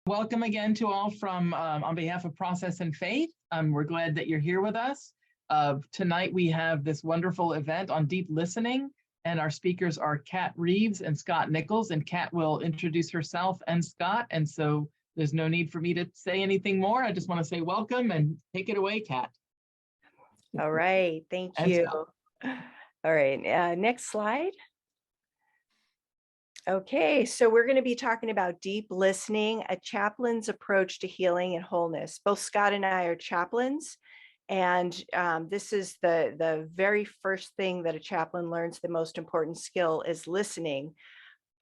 Welcome again to all from on behalf of Process and Faith. We're glad that you're here with us. Tonight we have this wonderful event on deep listening, and our speakers are Kat Reeves and Scott Nichols, and Kat will introduce herself and Scott, and so there's no need for me to say anything more. I just want to say welcome and take it away, Kat. All right, thank you. All right, next slide. Okay, so we're going to be talking about deep listening, a chaplain's approach to healing and wholeness. Both Scott and I are chaplains, and this is the very first thing that a chaplain learns. The most important skill is listening.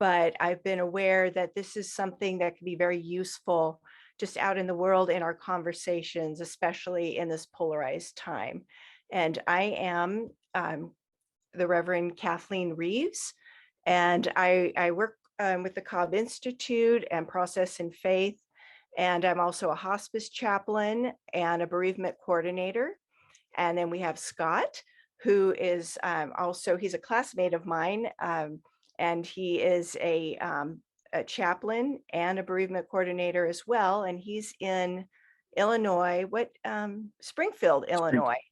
But I've been aware that this is something that can be very useful just out in the world in our conversations, especially in this polarized time. And I am the Reverend Kathleen Reeves, and I work with the Cobb Institute and Process and Faith, and I'm also a hospice chaplain and a bereavement coordinator. And then we have Scott, who is he's a classmate of mine, and he is a chaplain and a bereavement coordinator as well, and he's in Illinois, Springfield, Illinois.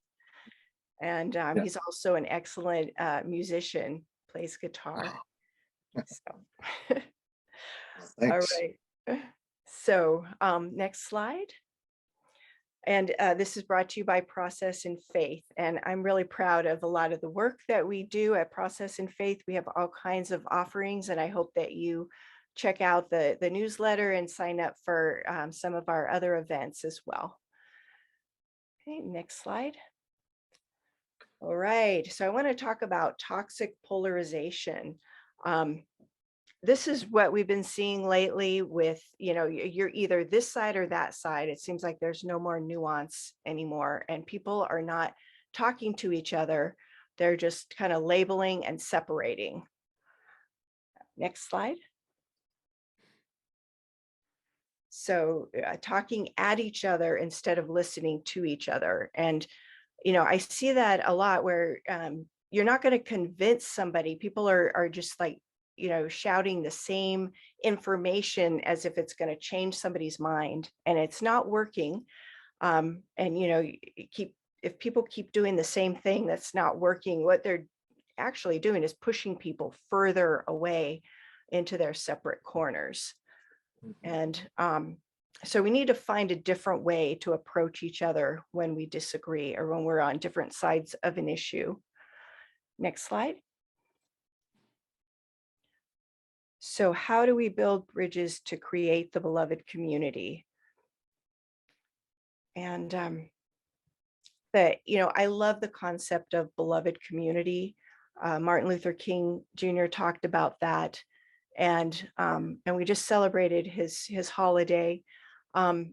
And he's also an excellent musician, plays guitar. So, all right. So next slide. And this is brought to you by Process and Faith. And I'm really proud of a lot of the work that we do at Process and Faith. We have all kinds of offerings, and I hope that you check out the newsletter and sign up for some of our other events as well. Okay, next slide. All right, so I want to talk about toxic polarization. This is what we've been seeing lately with, you're either this side or that side. It seems like there's no more nuance anymore, and people are not talking to each other. They're just kind of labeling and separating. Next slide. So talking at each other instead of listening to each other. And, I see that a lot where you're not going to convince somebody. People are just like, shouting the same information as if it's going to change somebody's mind, and it's not working. And if people keep doing the same thing that's not working, what they're actually doing is pushing people further away into their separate corners. And so we need to find a different way to approach each other when we disagree or when we're on different sides of an issue. Next slide. So how do we build bridges to create the beloved community? And I love the concept of beloved community. Martin Luther King Jr. talked about that, and we just celebrated his holiday. I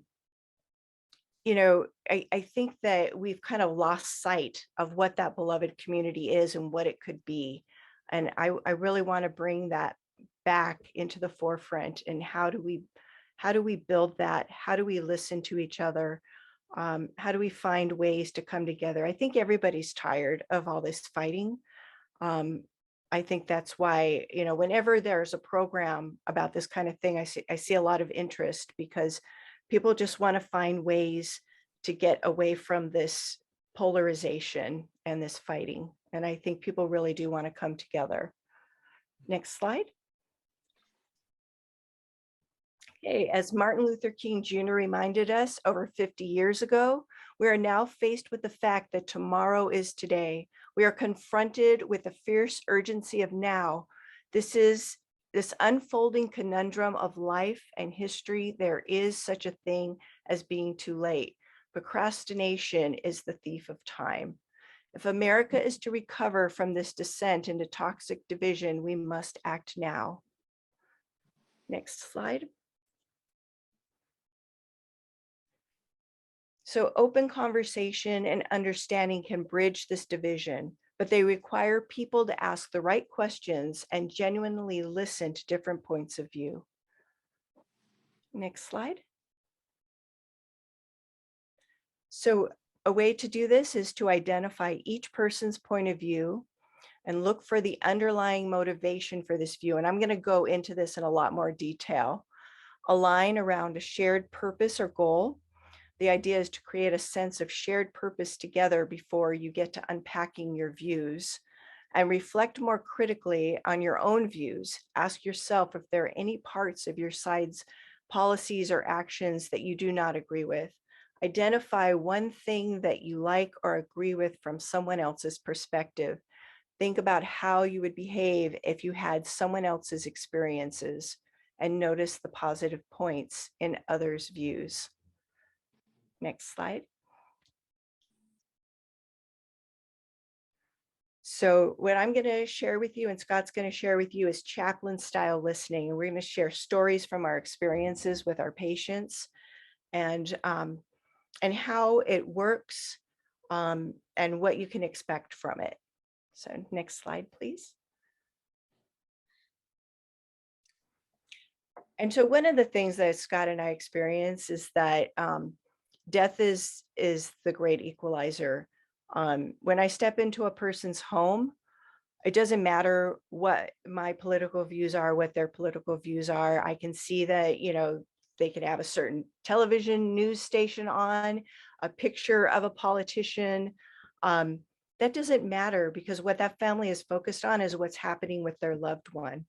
think that we've kind of lost sight of what that beloved community is and what it could be, and I really want to bring that back into the forefront. And how do we build that? How do we listen to each other? How do we find ways to come together? I think everybody's tired of all this fighting. I think that's why, whenever there's a program about this kind of thing, I see a lot of interest, because people just want to find ways to get away from this polarization and this fighting. And I think people really do want to come together. Next slide. Okay, as Martin Luther King Jr. reminded us over 50 years ago, we are now faced with the fact that tomorrow is today. We are confronted with the fierce urgency of now. This unfolding conundrum of life and history. There is such a thing as being too late. Procrastination is the thief of time. If America is to recover from this descent into toxic division, we must act now. Next slide. So open conversation and understanding can bridge this division, but they require people to ask the right questions and genuinely listen to different points of view. Next slide. So a way to do this is to identify each person's point of view and look for the underlying motivation for this view. And I'm going to go into this in a lot more detail. align around a shared purpose or goal. The idea is to create a sense of shared purpose together before you get to unpacking your views, and reflect more critically on your own views. Ask yourself if there are any parts of your side's policies or actions that you do not agree with. Identify one thing that you like or agree with from someone else's perspective. Think about how you would behave if you had someone else's experiences, and notice the positive points in others' views. Next slide. So what I'm going to share with you, and Scott's going to share with you, is chaplain style listening. And we're going to share stories from our experiences with our patients, and how it works, and what you can expect from it. So next slide, please. And so one of the things that Scott and I experience is that death is the great equalizer. When I step into a person's home, it doesn't matter what my political views are, what their political views are. I can see that, they could have a certain television news station on, a picture of a politician. That doesn't matter, because what that family is focused on is what's happening with their loved one.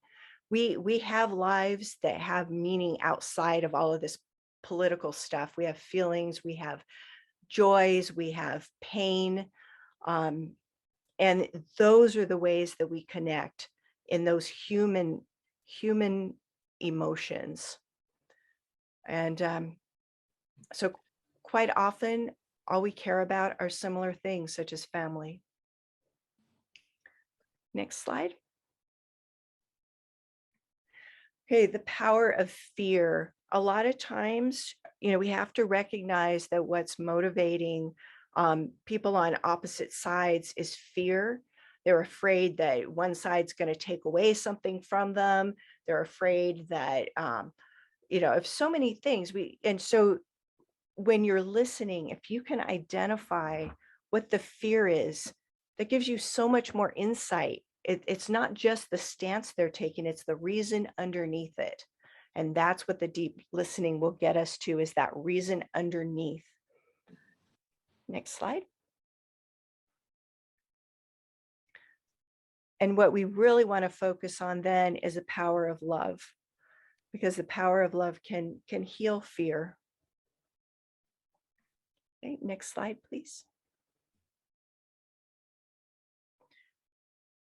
We have lives that have meaning outside of all of this political stuff. We have feelings, we have joys, we have pain. And those are the ways that we connect, in those human emotions. And so quite often, all we care about are similar things, such as family. Next slide. Okay, the power of fear. A lot of times, we have to recognize that what's motivating people on opposite sides is fear. They're afraid that one side's going to take away something from them. They're afraid that, of so many things. And so when you're listening, if you can identify what the fear is, that gives you so much more insight. It's not just the stance they're taking, it's the reason underneath it. And that's what the deep listening will get us to, is that reason underneath. Next slide. And what we really want to focus on then is the power of love, because the power of love can heal fear. Okay, next slide, please.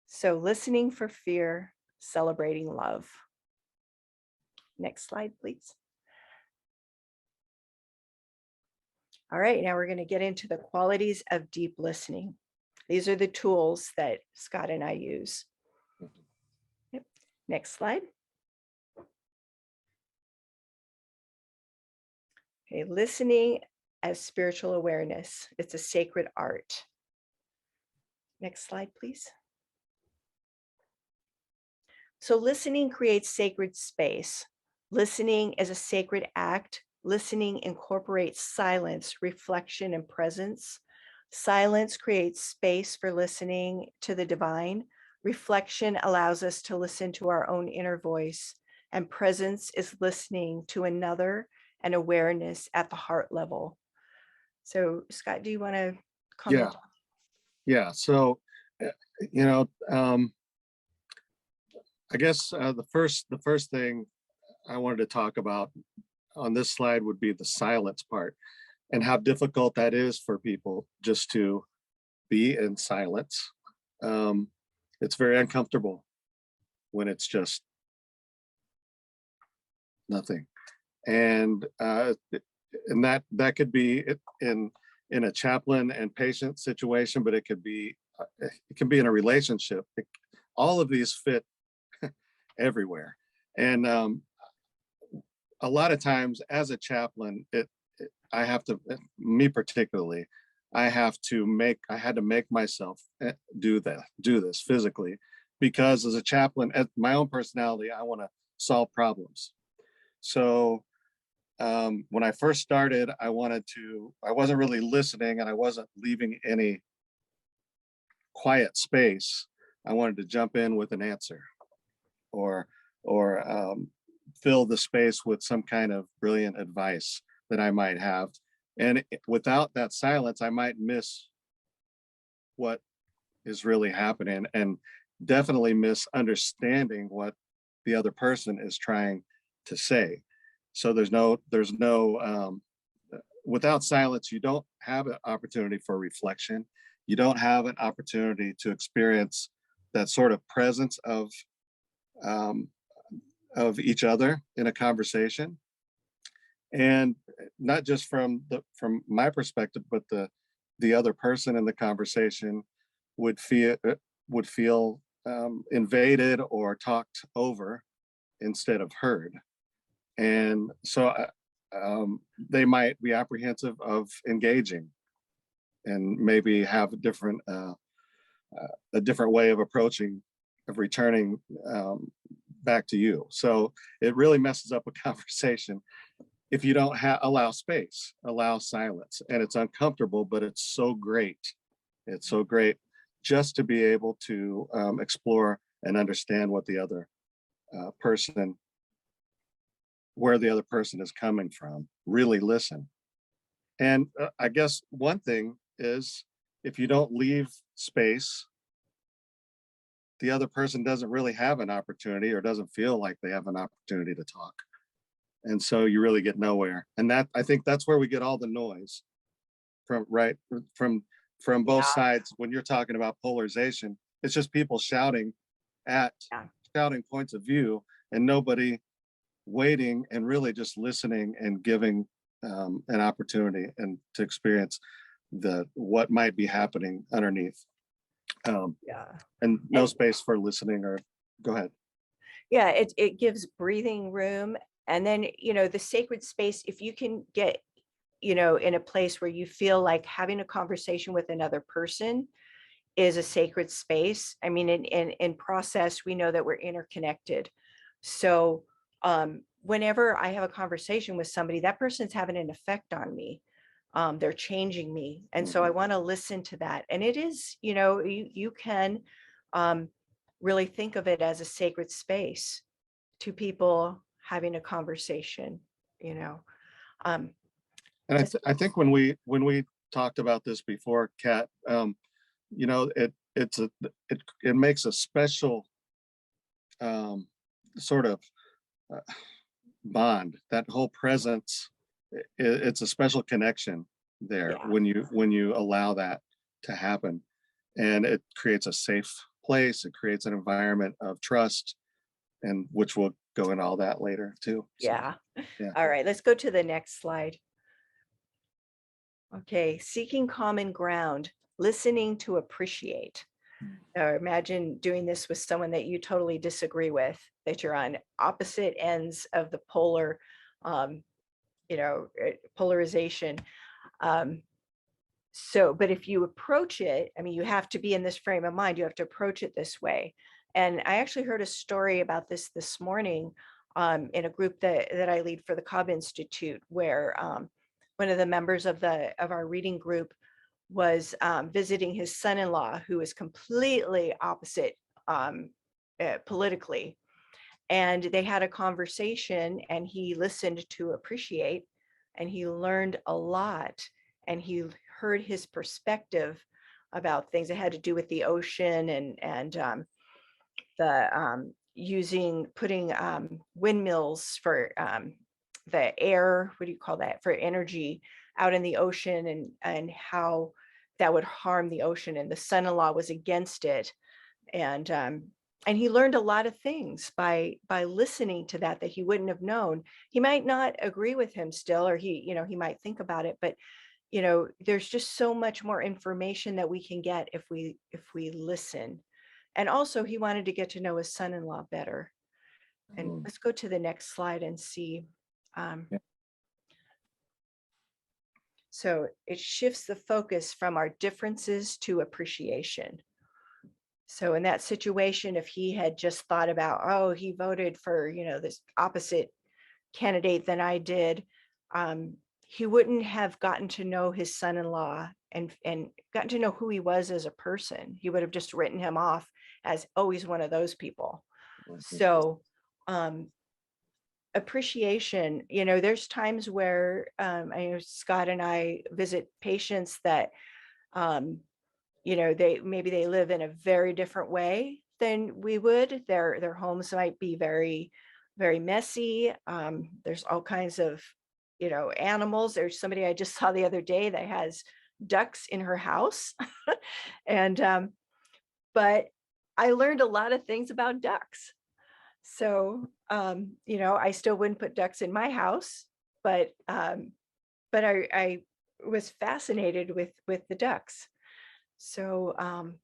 So listening for fear, celebrating love. Next slide, please. All right, now we're going to get into the qualities of deep listening. These are the tools that Scott and I use. Yep. Next slide. Okay, listening as spiritual awareness. It's a sacred art. Next slide, please. So listening creates sacred space. Listening is a sacred act. Listening incorporates silence, reflection, and presence. Silence creates space for listening to the divine. Reflection allows us to listen to our own inner voice. And presence is listening to another, and awareness at the heart level. So Scott, do you want to comment? Yeah. So, I guess the first thing I wanted to talk about on this slide would be the silence part, and how difficult that is for people just to be in silence. It's very uncomfortable when it's just nothing, and that could be in a chaplain and patient situation, but it can be in a relationship. All of these fit everywhere, and a lot of times as a chaplain, I have to, me particularly, I had to make myself do this physically, because as a chaplain, at my own personality, I want to solve problems. So when I first started, I wasn't really listening, and I wasn't leaving any quiet space. I wanted to jump in with an answer, or fill the space with some kind of brilliant advice that I might have. And without that silence, I might miss what is really happening, and definitely misunderstanding what the other person is trying to say. So without silence, you don't have an opportunity for reflection. You don't have an opportunity to experience that sort of presence of each other in a conversation. And not just from my perspective, but the other person in the conversation would feel invaded or talked over instead of heard. And so they might be apprehensive of engaging and maybe have a different way of returning back to you. So it really messes up a conversation if you don't allow space, allow silence. And it's uncomfortable, but it's so great. It's so great just to be able to explore and understand what the other where the other person is coming from, really listen. And I guess one thing is, if you don't leave space, the other person doesn't really have an opportunity, or doesn't feel like they have an opportunity to talk. And so you really get nowhere. And I think that's where we get all the noise from both Yeah. sides. When you're talking about polarization, it's just people shouting points of view, and nobody waiting and really just listening and giving an opportunity and to experience what might be happening underneath. And no space for listening. Or go ahead. Yeah, it gives breathing room. And then, the sacred space, if you can get, in a place where you feel like having a conversation with another person is a sacred space. I mean, in process, we know that we're interconnected. So whenever I have a conversation with somebody, that person's having an effect on me. They're changing me. And so I want to listen to that. And it is, you can really think of it as a sacred space, two people having a conversation, And I think when we talked about this before, Kat, it makes a special sort of bond. That whole presence, it's a special connection there. Yeah. when you allow that to happen, and it creates a safe place. It creates an environment of trust, and which we'll go into all that later too. So, Yeah. yeah. All right, let's go to the next slide. Okay, seeking common ground, listening to appreciate. Now imagine doing this with someone that you totally disagree with, that you're on opposite ends of the polarization. But if you approach it, I mean, you have to be in this frame of mind. You have to approach it this way. And I actually heard a story about this morning in a group that I lead for the Cobb Institute, where one of the members of our reading group was visiting his son-in-law, who is completely opposite politically. And they had a conversation, and he listened to appreciate, and he learned a lot, and he heard his perspective about things that had to do with the ocean and putting windmills for the air, what do you call that, for energy out in the ocean, and how that would harm the ocean. And the son-in-law was against it. And he learned a lot of things by listening to that he wouldn't have known. He might not agree with him still, or he might think about it, but there's just so much more information that we can get if we listen. And also, he wanted to get to know his son-in-law better. And let's go to the next slide and see. So it shifts the focus from our differences to appreciation. So in that situation, if he had just thought about, oh, he voted for, this opposite candidate than I did, he wouldn't have gotten to know his son-in-law and gotten to know who he was as a person. He would have just written him off as, oh, he's one of those people. So appreciation, there's times where I know Scott and I visit patients that they live in a very different way than we would. Their homes might be very, very messy. There's all kinds of animals. There's somebody I just saw the other day that has ducks in her house. And but I learned a lot of things about ducks. So I still wouldn't put ducks in my house, but I was fascinated with the ducks. So And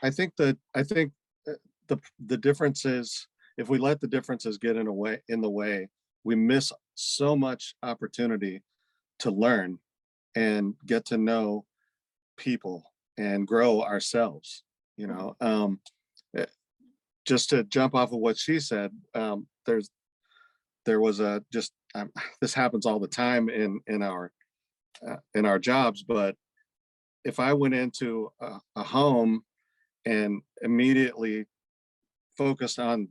I think the difference is, if we let the differences get in the way, we miss so much opportunity to learn and get to know people and grow ourselves. Eh, just to jump off of what she said, there was a just this happens all the time in our jobs, but if I went into a home and immediately focused on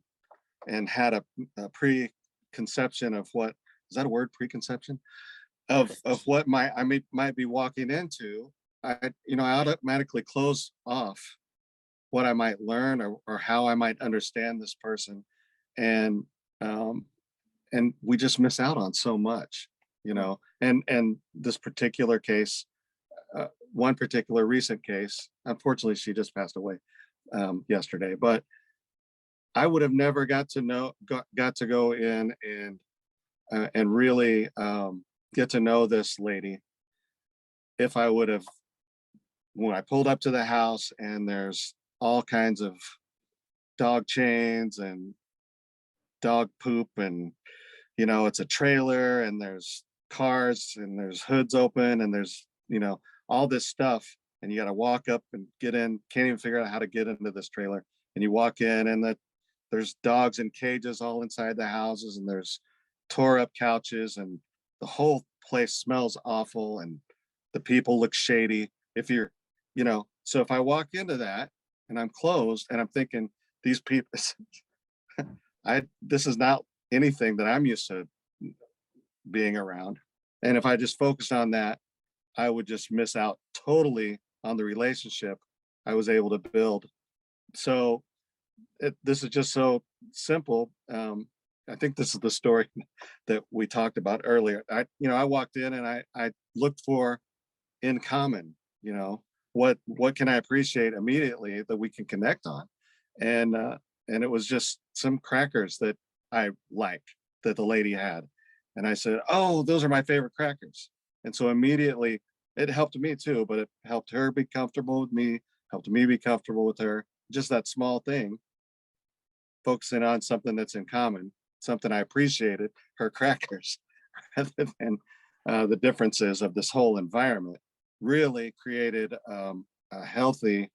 and had a preconception of what, is that a word, preconception of what might be walking into, I automatically close off what I might learn, or how I might understand this person, and we just miss out on so much, and this particular case, one particular recent case, unfortunately she just passed away yesterday, but I would have never got to go in and really get to know this lady if I would have, when I pulled up to the house and there's all kinds of dog chains and dog poop, and it's a trailer, and there's cars, and there's hoods open, and there's all this stuff, and you got to walk up and get in, can't even figure out how to get into this trailer, and you walk in, and there's dogs in cages all inside the houses, and there's tore up couches, and the whole place smells awful, and the people look shady. If you're, so if I walk into that and I'm closed and I'm thinking, these people, this is not anything that I'm used to being around. And if I just focused on that, I would just miss out totally on the relationship I was able to build. So this is just so simple. I think this is the story that we talked about earlier. I walked in and I looked for in common, what can I appreciate immediately that we can connect on, and it was just some crackers that I liked that the lady had, and I said, "Oh, those are my favorite crackers," and so immediately it helped me too, but it helped her be comfortable with me, helped me be comfortable with her. Just that small thing, focusing on something that's in common, something I appreciated, her crackers, rather than the differences of this whole environment, really created a healthy,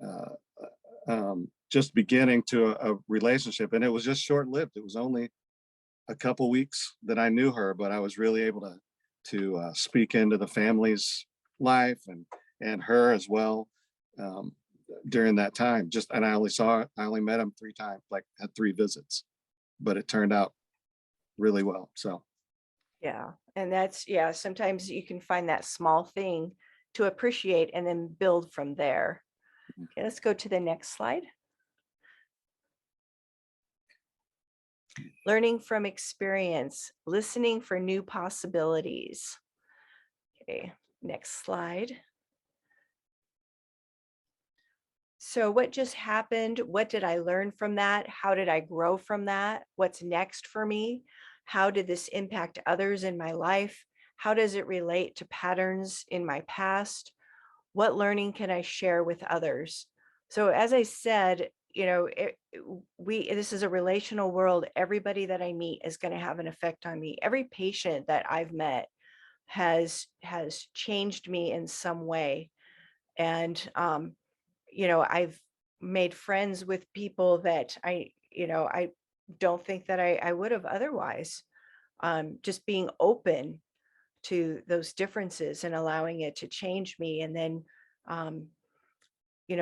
uh, just beginning to a relationship. And it was just short lived. It was only a couple weeks that I knew her, but I was really able to speak into the family's life and her as well. During that time, and I only met him 3 times, like had 3 visits, but it turned out really well. So Yeah. And sometimes you can find that small thing to appreciate and then build from there. Okay, let's go to the next slide. Learning from experience, listening for new possibilities. Okay, next slide. So what just happened? What did I learn from that? How did I grow from that? What's next for me? How did this impact others in my life? How does it relate to patterns in my past? What learning can I share with others? So as I said, this is a relational world. Everybody that I meet is going to have an effect on me. Every patient that I've met has changed me in some way. And I've made friends with people that I don't think that I would have otherwise. Just being open to those differences and allowing it to change me, and then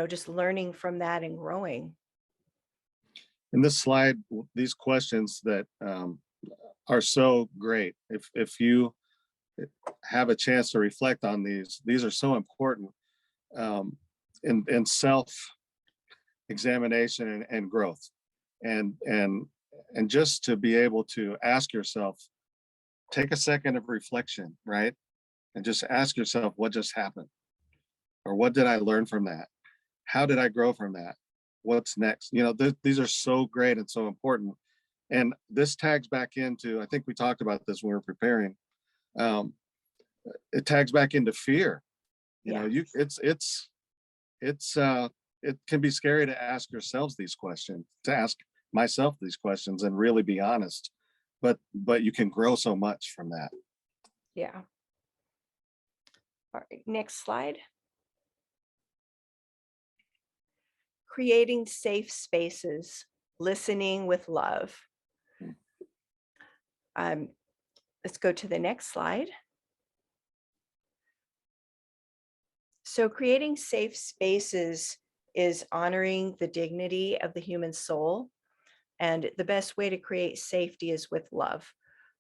just learning from that and growing. in this slide, these questions that are so great. If you have a chance to reflect on these are so important in self-examination and growth. And just to be able to ask yourself, take a second of reflection, right? And just ask yourself, what just happened? Or what did I learn from that? How did I grow from that? What's next? You know, these are so great and so important. And this tags back into, I think we talked about this when we were preparing. It tags back into fear. You know, it can be scary to ask yourselves these questions, to ask myself these questions and really be honest. But you can grow so much from that. Yeah. All right, next slide. Creating safe spaces, listening with love. Let's go to the next slide. So creating safe spaces is honoring the dignity of the human soul. And the best way to create safety is with love.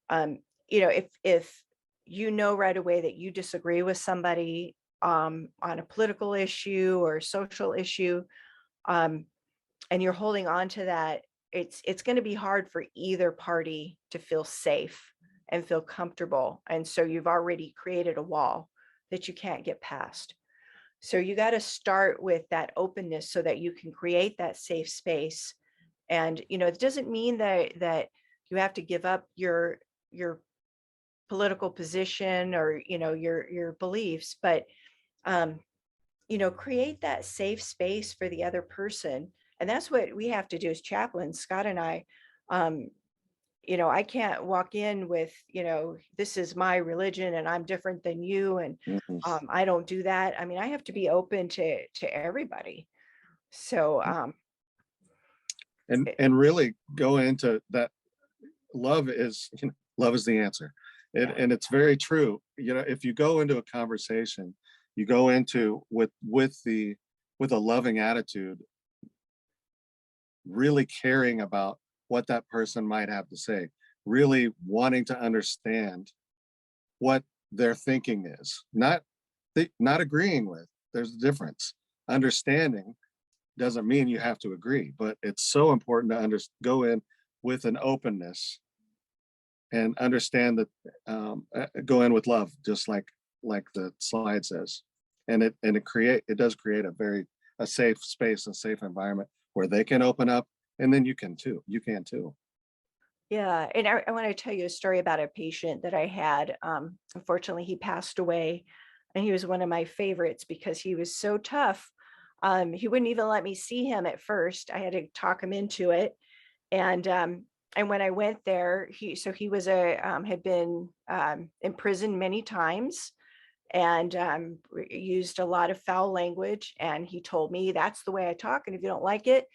You know, if you know right away that you disagree with somebody on a political issue or social issue, and you're holding on to that, it's going to be hard for either party to feel safe and feel comfortable. And so you've already created a wall that you can't get past. So you got to start with that openness so that you can create that safe space. And, you know, it doesn't mean that you have to give up your political position or, you know, your beliefs, but, you know, create that safe space for the other person. And that's what we have to do as chaplains, Scott and I. You know, I can't walk in with, you know, this is my religion and I'm different than you. And I don't do that. I mean, I have to be open to everybody. So, and really go into that. Love is, you know, love is the answer. And it's very true. You know, if you go into a conversation, you go into with a loving attitude, really caring about what that person might have to say, really wanting to understand what their thinking is, not agreeing with. There's a difference. Understanding doesn't mean you have to agree, but it's so important to go in with an openness and understand that, go in with love, just like the slide says. And it does create a safe space, a safe environment where they can open up, and then you can too. Yeah, and I want to tell you a story about a patient that I had. Unfortunately, he passed away, and he was one of my favorites because he was so tough. He wouldn't even let me see him at first. I had to talk him into it, and when I went there, he was had been imprisoned many times and used a lot of foul language. And he told me, that's the way I talk, and if you don't like it,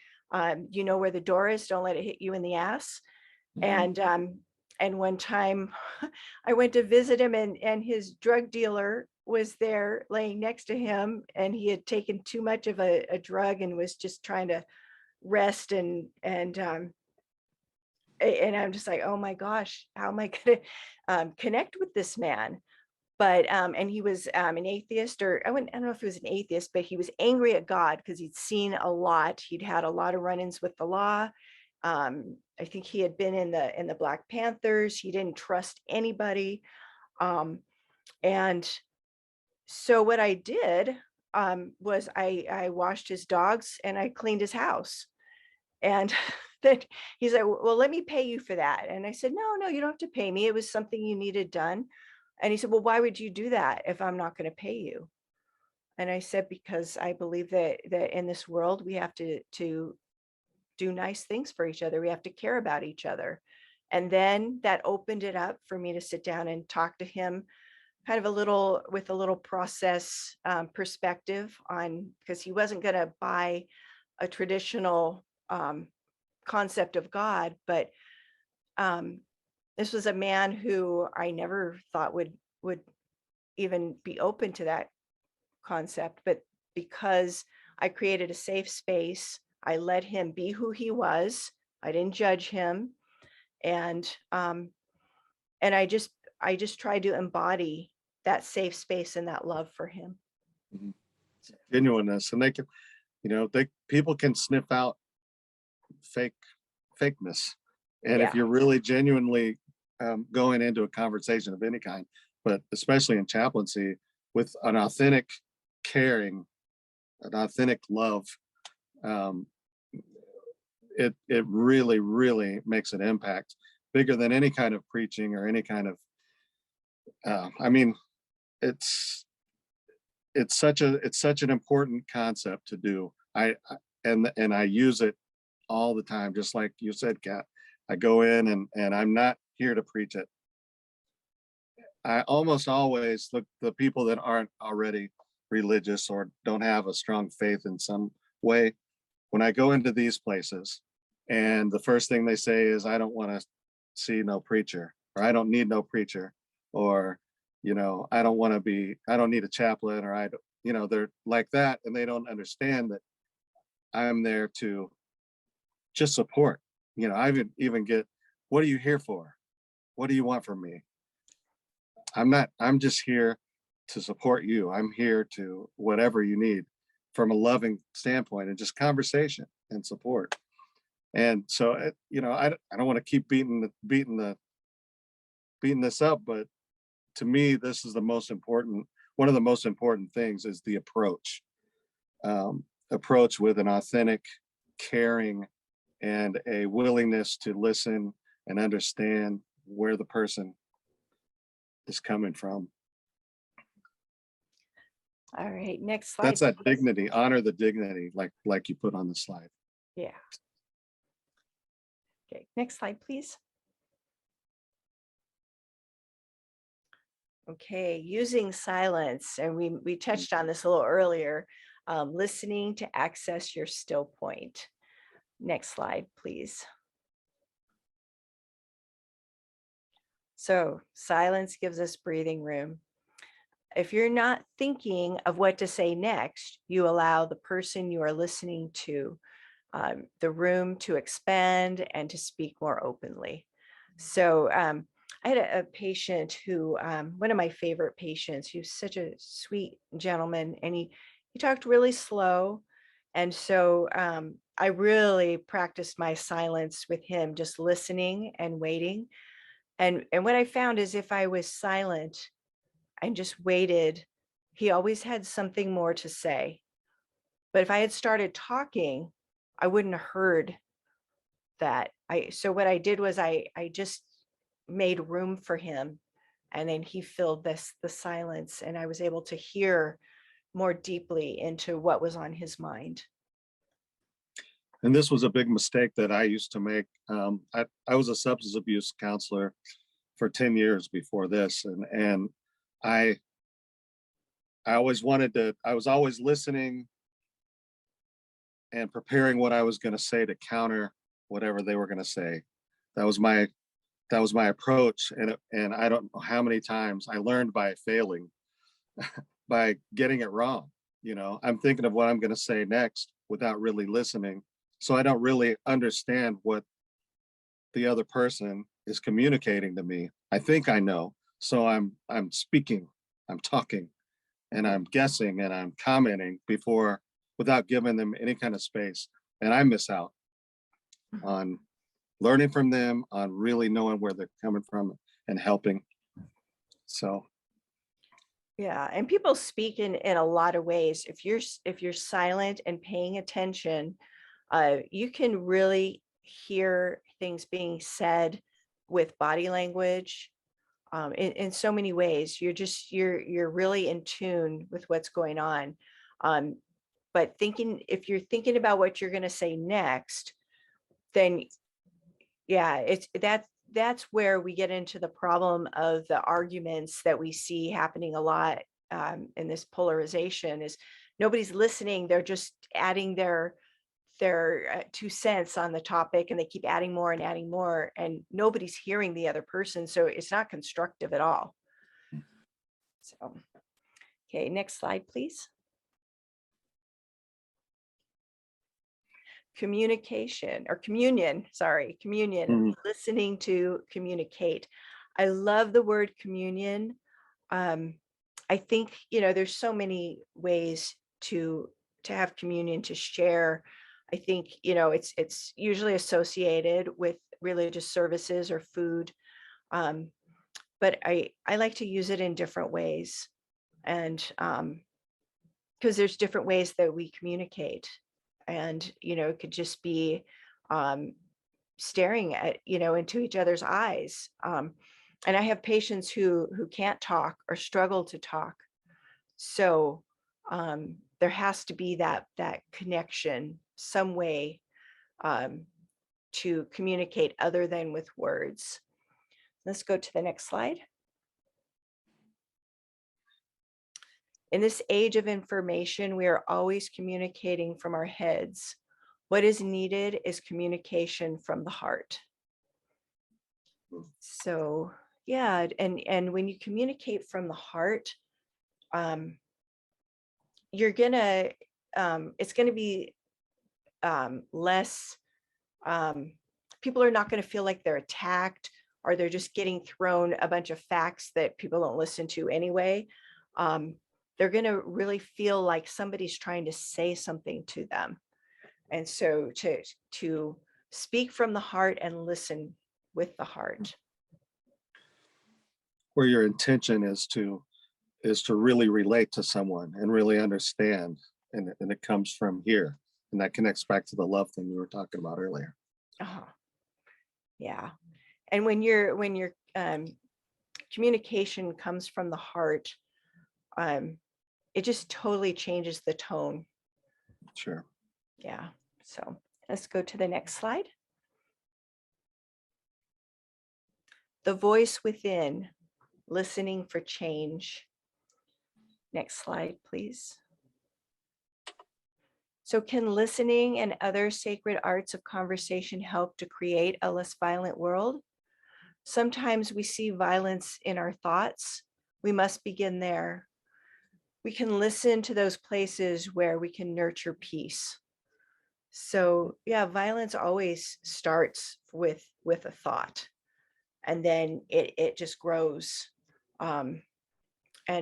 you know where the door is. Don't let it hit you in the ass. And one time I went to visit him, and his drug dealer was there laying next to him, and he had taken too much of a drug and was just trying to rest. And I'm just like, oh my gosh, how am I going to connect with this man? But and he was an atheist, or I don't know if he was an atheist, but he was angry at God because he'd seen a lot. He'd had a lot of run-ins with the law. I think he had been in the Black Panthers. He didn't trust anybody. And so what I did was I washed his dogs and I cleaned his house. And then he's like, well, let me pay you for that. And I said, no, you don't have to pay me. It was something you needed done. And he said, well, why would you do that if I'm not going to pay you? And I said, because I believe that in this world, we have to do nice things for each other. We have to care about each other. And then that opened it up for me to sit down and talk to him kind of with a little process perspective on, because he wasn't going to buy a traditional concept of God, but this was a man who I never thought would even be open to that concept. But because I created a safe space, I let him be who he was, I didn't judge him. And I just tried to embody that safe space and that love for him. Mhm. Genuineness. And they can, people can sniff out fakeness. And if Yeah. you're really genuinely going into a conversation of any kind, but especially in chaplaincy, with an authentic caring, an authentic love, um, it really, really makes an impact bigger than any kind of preaching or any kind of, I mean, it's such an important concept to do. And I use it all the time, just like you said, Kat. I go in and I'm not here to preach it. I almost always look the people that aren't already religious or don't have a strong faith in some way. When I go into these places, and the first thing they say is, "I don't want to see no preacher," or "I don't need no preacher," or "I don't want to be, I don't need a chaplain," or they're like that, and they don't understand that I'm there to just support. I even get, "What are you here for? What do you want from me?" I'm just here to support you. I'm here to whatever you need from a loving standpoint and just conversation and support. And so, I don't want to keep beating this up, but to me, this is one of the most important things is the approach with an authentic, caring, and a willingness to listen and understand where the person is coming from. All right, next slide. That's that dignity, honor the dignity, like you put on the slide. Yeah. Okay, next slide, please. Okay, using silence, and we touched on this a little earlier, listening to access your still point. Next slide, please. So silence gives us breathing room. If you're not thinking of what to say next, you allow the person you are listening to the room to expand and to speak more openly. So I had a patient who, one of my favorite patients, he was such a sweet gentleman, and he talked really slow. And so I really practiced my silence with him, just listening and waiting. And what I found is if I was silent and just waited, he always had something more to say. But if I had started talking, I wouldn't have heard that. So what I did was I just made room for him, and then he filled the silence, and I was able to hear more deeply into what was on his mind. And this was a big mistake that I used to make. I was a substance abuse counselor for 10 years before this, and I always I was always listening and preparing what I was going to say to counter whatever they were going to say. That was my approach, and I don't know how many times I learned by failing, by getting it wrong. I'm thinking of what I'm going to say next without really listening, so I don't really understand what the other person is communicating to me. I think I know, so I'm speaking, I'm talking, and I'm guessing, and I'm commenting without giving them any kind of space, and I miss out on learning from them, on really knowing where they're coming from and helping. So yeah, and people speak in a lot of ways. If you're silent and paying attention, you can really hear things being said with body language, in so many ways. You're really in tune with what's going on. But if you're thinking about what you're going to say next, then yeah, that's where we get into the problem of the arguments that we see happening a lot in this polarization. Is nobody's listening, they're just adding their 2 cents on the topic, and they keep adding more, and nobody's hearing the other person, so it's not constructive at all. So okay, next slide, please. communication or communion, communion, Mhm. listening to communicate. I love the word communion. I think, there's so many ways to have communion, to share. I think, it's usually associated with religious services or food. But I like to use it in different ways. And because there's different ways that we communicate. And, it could just be staring at, into each other's eyes. And I have patients who can't talk or struggle to talk. So there has to be that connection, some way to communicate other than with words. Let's go to the next slide. In this age of information, we are always communicating from our heads. What is needed is communication from the heart. So yeah, and when you communicate from the heart, you're gonna, it's gonna be less, people are not gonna feel like they're attacked or they're just getting thrown a bunch of facts that people don't listen to anyway. They're gonna really feel like somebody's trying to say something to them. And so to speak from the heart and listen with the heart. Where your intention is to really relate to someone and really understand, and it comes from here, and that connects back to the love thing we were talking about earlier. Uh-huh. Yeah. And when your communication comes from the heart, it just totally changes the tone. Sure. Yeah. So let's go to the next slide. The voice within, listening for change. Next slide, please. So can listening and other sacred arts of conversation help to create a less violent world? Sometimes we see violence in our thoughts. We must begin there. We can listen to those places where we can nurture peace. So yeah, violence always starts with a thought, and then it just grows. And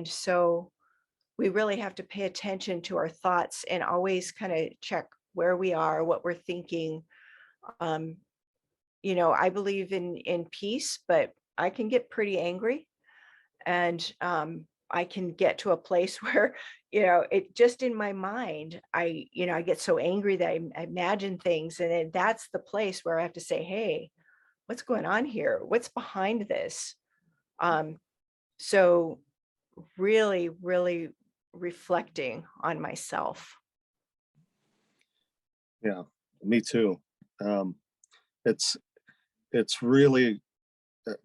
so we really have to pay attention to our thoughts and always kind of check where we are, what we're thinking. I believe in peace, but I can get pretty angry, and I can get to a place where, it just in my mind, I get so angry that I imagine things, and then that's the place where I have to say, hey, what's going on here? What's behind this? So really, really reflecting on myself. Yeah, me too. Um, it's really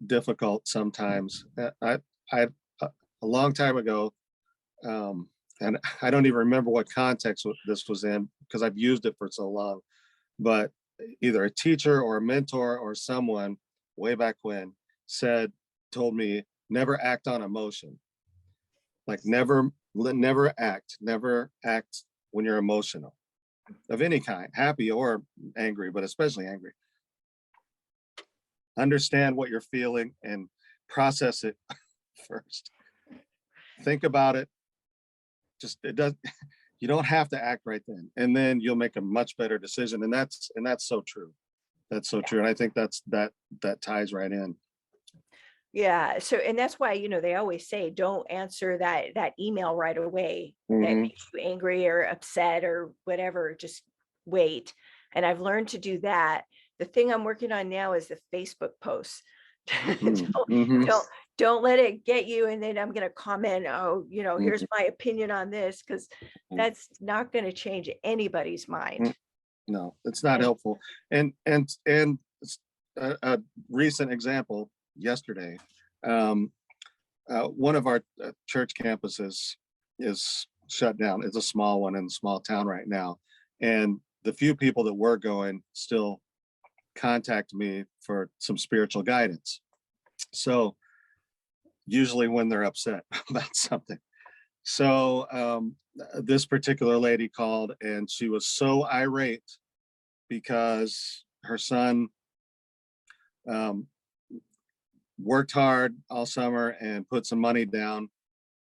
difficult sometimes. I a long time ago, and I don't even remember what context this was in because I've used it for so long, but either a teacher or a mentor or someone way back when told me never act on emotion. Like never act when you're emotional of any kind, happy or angry, but especially angry. Understand what you're feeling and process it first. Think about it. Just it does. You don't have to act right then, and then you'll make a much better decision. And that's so true. That's so true. And I think that ties right in. Yeah. So, and that's why, they always say, don't answer that email right away that makes you angry or upset or whatever. Just wait. And I've learned to do that. The thing I'm working on now is the Facebook posts. Don't let it get you. And then I'm going to comment, oh, here's my opinion on this, because that's not going to change anybody's mind. No, it's not helpful. And a recent example yesterday, one of our church campuses is shut down. It's a small one in a small town right now, and the few people that were going still contact me for some spiritual guidance. So usually when they're upset about something. So this particular lady called, and she was so irate because her son worked hard all summer and put some money down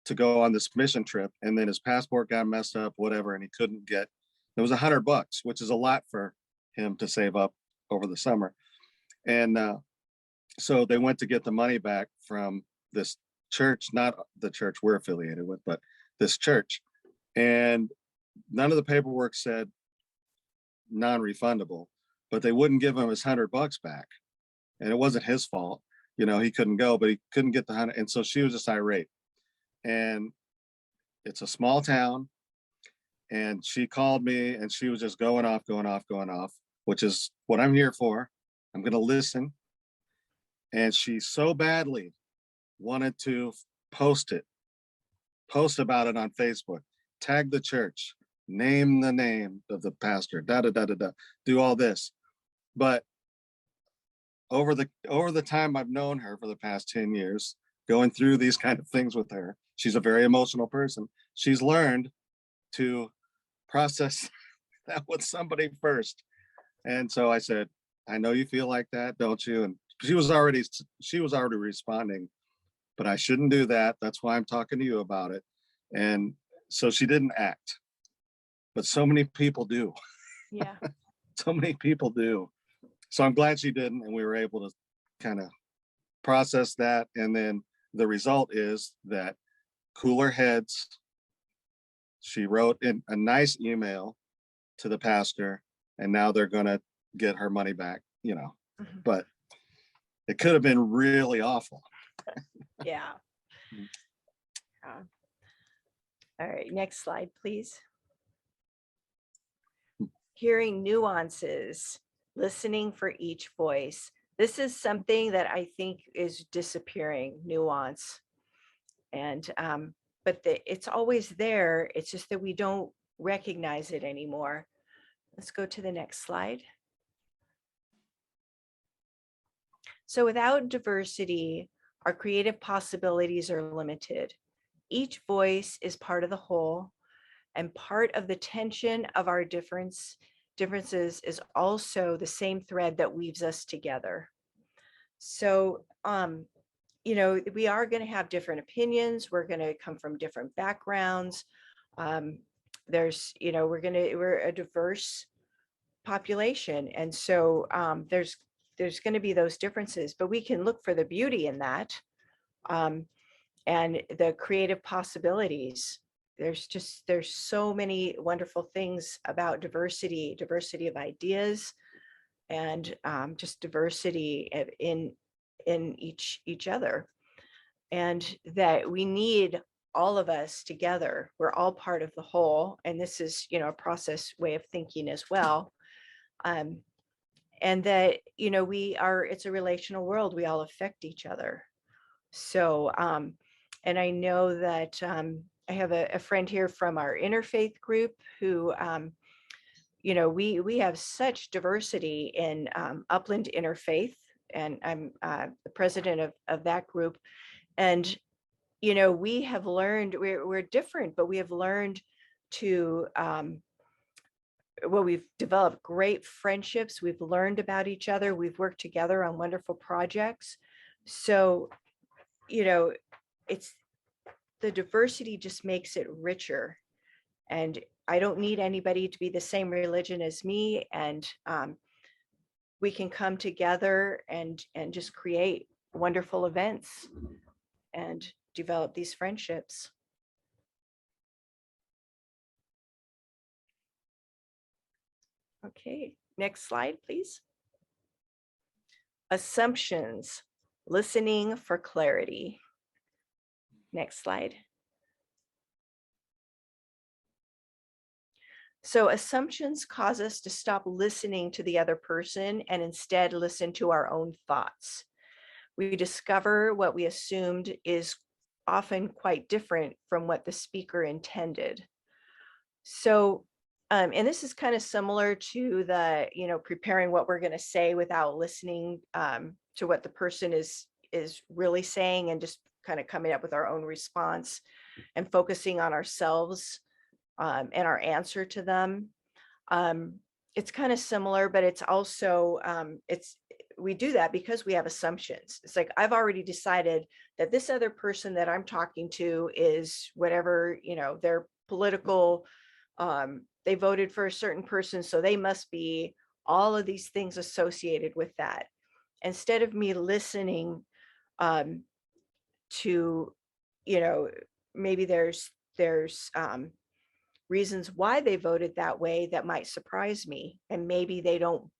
to go on this mission trip, and then his passport got messed up, whatever, and he couldn't get. It was $100, which is a lot for him to save up over the summer, and so they went to get the money back from this church, not the church we're affiliated with, but this church, and none of the paperwork said non-refundable, but they wouldn't give him his $100 back, and it wasn't his fault. He couldn't go, but he couldn't get the 100, and so she was just irate. And it's a small town, and she called me, and she was just going off, which is what I'm here for. I'm going to listen. And she so badly wanted to post about it on Facebook, tag the church, name the name of the pastor, do all this. But over the time I've known her for the past 10 years, going through these kind of things with her, she's a very emotional person. She's learned to process that with somebody first. And so I said, I know you feel like that, don't you? And she was already responding, but I shouldn't do that. That's why I'm talking to you about it. And so she didn't act, but so many people do. Yeah. So many people do. So I'm glad she didn't, and we were able to kind of process that. And then the result is that cooler heads. She wrote in a nice email to the pastor, and now they're going to get her money back, Mhm. But it could have been really awful. Yeah. All right, next slide, please. Hearing nuances, listening for each voice. This is something that I think is disappearing, nuance. And but it's always there. It's just that we don't recognize it anymore. Let's go to the next slide. So without diversity, our creative possibilities are limited. Each voice is part of the whole, and part of the tension of our differences is also the same thread that weaves us together. So, we are going to have different opinions. We're going to come from different backgrounds. We're a diverse population, and so there's going to be those differences, but we can look for the beauty in that, and the creative possibilities. There's so many wonderful things about diversity of ideas, and just diversity in each other, and that we need all of us together. We're all part of the whole, and this is a process way of thinking as well. And that it's a relational world. We all affect each other. So and I know that I have a friend here from our interfaith group who we have such diversity in Upland Interfaith, and I'm the president of that group. And we have learned, we're different, but we have learned to we've developed great friendships. We've learned about each other. We've worked together on wonderful projects. So, it's the diversity just makes it richer. And I don't need anybody to be the same religion as me. And we can come together and just create wonderful events and develop these friendships. Okay, next slide, please. Assumptions, listening for clarity. Next slide. So assumptions cause us to stop listening to the other person and instead listen to our own thoughts. We discover what we assumed is often quite different from what the speaker intended. So, and this is kind of similar to the, preparing what we're going to say without listening to what the person is really saying, and just kind of coming up with our own response and focusing on ourselves and our answer to them. it's kind of similar, but it's also, we do that because we have assumptions. It's like, I've already decided that this other person that I'm talking to is whatever, their political, they voted for a certain person, so they must be all of these things associated with that. Instead of me listening to, maybe there's reasons why they voted that way that might surprise me, and maybe they don't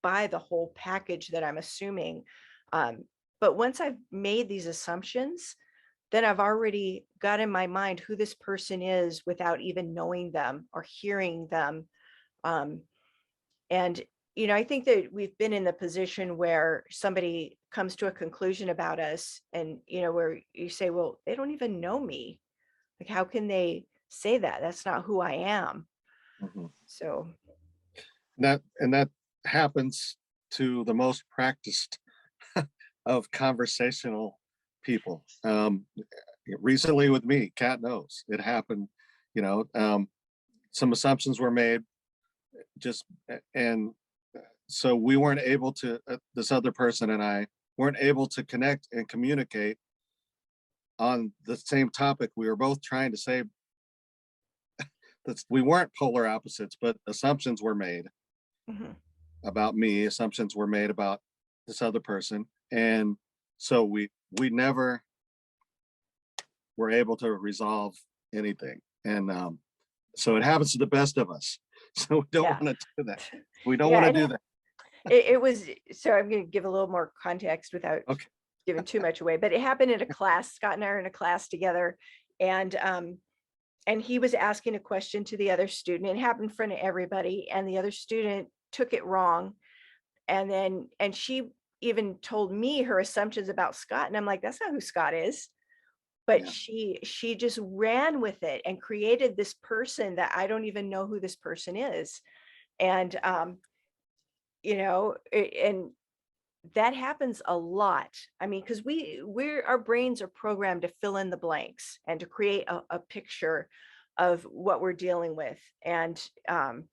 buy the whole package that I'm assuming. But once I've made these assumptions, then I've already got in my mind who this person is without even knowing them or hearing them. And I think that we've been in the position where somebody comes to a conclusion about us, and where you say, well, they don't even know me. Like, how can they say that? That's not who I am. Mhm. So That happens to the most practiced of conversational people. Recently with me, Kat knows it happened. Some assumptions were made, and so we weren't able to. This other person and I weren't able to connect and communicate on the same topic. We were both trying to say that we weren't polar opposites, but assumptions were made mhm. about me. Assumptions were made about this other person, and so we never were able to resolve anything. And so it happens to the best of us. So we don't Yeah. want to do that. We don't Yeah, want to and do that. it was, so I'm going to give a little more context without Okay. giving too much away, but it happened in a class. Scott and I are in a class together, and he was asking a question to the other student. It happened in front of everybody, and the other student took it wrong. And she even told me her assumptions about Scott, and I'm like, that's not who Scott is. But Yeah. she just ran with it and created this person that I don't even know who this person is. And and that happens a lot. I mean, because our brains are programmed to fill in the blanks and to create a picture of what we're dealing with. And and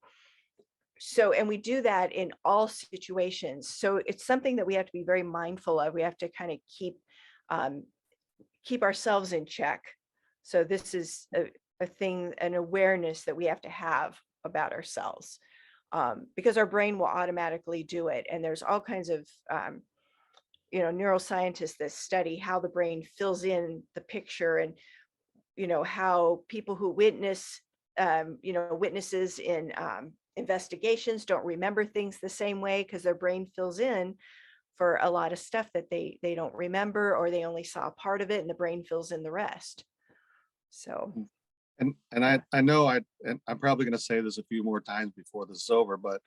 we do that in all situations. So it's something that we have to be very mindful of. We have to kind of keep ourselves in check. So this is a thing, an awareness that we have to have about ourselves, because our brain will automatically do it. And there's all kinds of neuroscientists that study how the brain fills in the picture, and how people who witnesses in investigations don't remember things the same way, because their brain fills in for a lot of stuff that they don't remember, or they only saw a part of it, and the brain fills in the rest. So And yeah. I know and I'm probably going to say this a few more times before this is over, but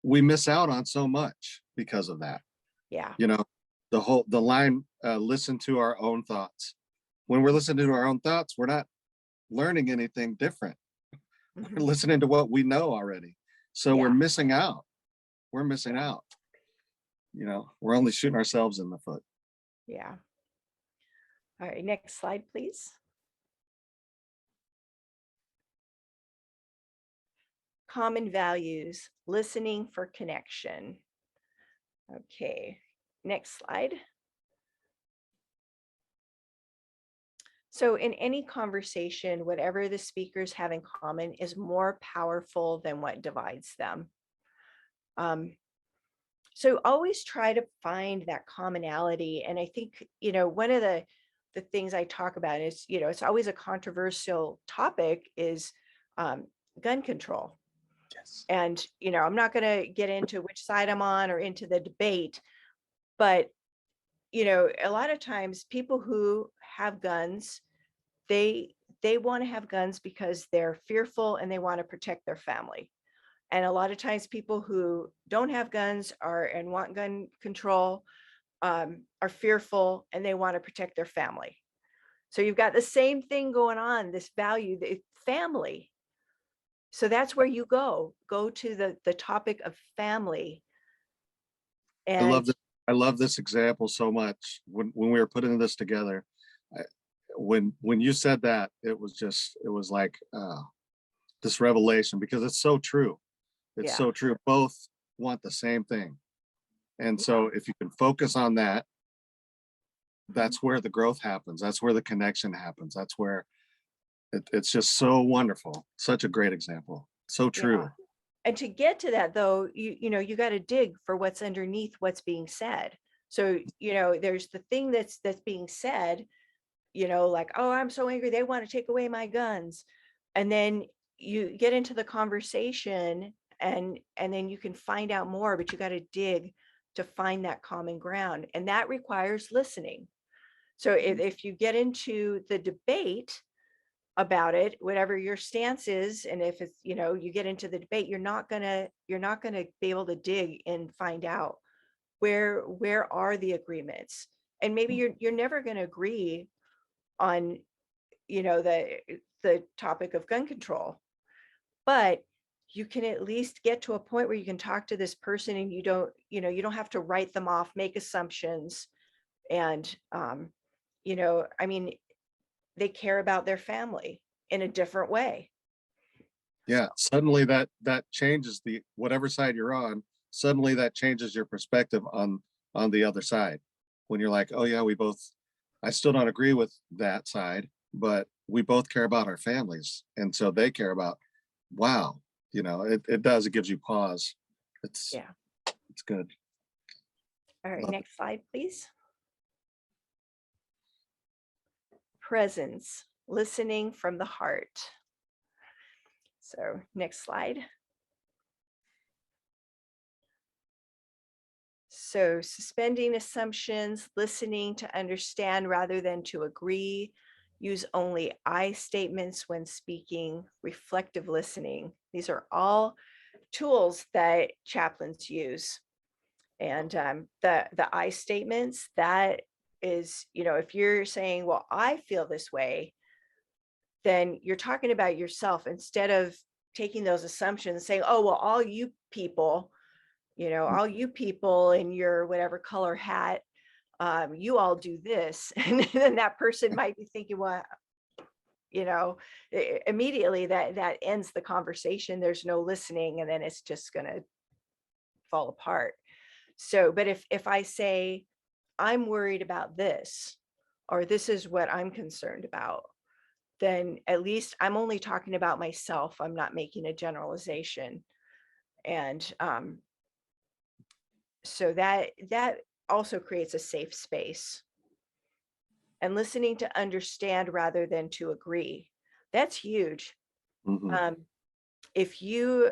we miss out on so much because of that. Yeah. The line, listen to our own thoughts. When we're listening to our own thoughts, we're not learning anything different. Mhm. We're listening to what we know already. So Yeah. we're missing out. We're missing out. We're only shooting ourselves in the foot. Yeah. All right, next slide, please. Common values, listening for connection. Okay, next slide. So in any conversation, whatever the speakers have in common is more powerful than what divides them. So always try to find that commonality. And I think, one of the things I talk about is, it's always a controversial topic, is gun control. Yes. And, I'm not going to get into which side I'm on or into the debate, but, a lot of times people who have guns, they want to have guns because they're fearful and they want to protect their family. And a lot of times people who don't have guns and want gun control are fearful and they want to protect their family. So you've got the same thing going on, this value, the family. So that's where you go to the topic of family. I love And this. I love this example so much. When we were putting this together, when you said that, it was like this revelation, because it's so true. It's Yeah. so true. Both want the same thing. And so if you can focus on that, that's where the growth happens. That's where the connection happens. That's where it's just so wonderful. Such a great example. So true. Yeah. And to get to that, though, you got to dig for what's underneath what's being said. So, there's the thing that's being said, like, oh, I'm so angry, they want to take away my guns. And then you get into the conversation and then you can find out more, but you got to dig to find that common ground. And that requires listening. So if you get into the debate about it, whatever your stance is, and if it's, you get into the debate, you're not gonna be able to dig and find out where are the agreements. And maybe you're never going to agree on, the topic of gun control, but you can at least get to a point where you can talk to this person and you don't have to write them off, make assumptions. And I mean, they care about their family in a different way. Yeah, suddenly that changes the whatever side you're on. Suddenly that changes your perspective on the other side. When you're like, oh yeah, I still don't agree with that side, but we both care about our families, and so they care about. Wow, it does. It gives you pause. It's good. All right, Love next slide, please. Presence, listening from the heart. So next slide. So suspending assumptions, listening to understand rather than to agree, use only I statements when speaking, reflective listening. These are all tools that chaplains use. And the I statements, that is, if you're saying, well, I feel this way, then you're talking about yourself instead of taking those assumptions and saying, oh, well, all you people in your whatever color hat, you all do this. And then that person might be thinking, well, immediately that ends the conversation. There's no listening, and then it's just going to fall apart. So, but if I say, I'm worried about this, or this is what I'm concerned about, then at least I'm only talking about myself. I'm not making a generalization. And so that also creates a safe space. And listening to understand rather than to agree. That's huge. Mm-hmm. If you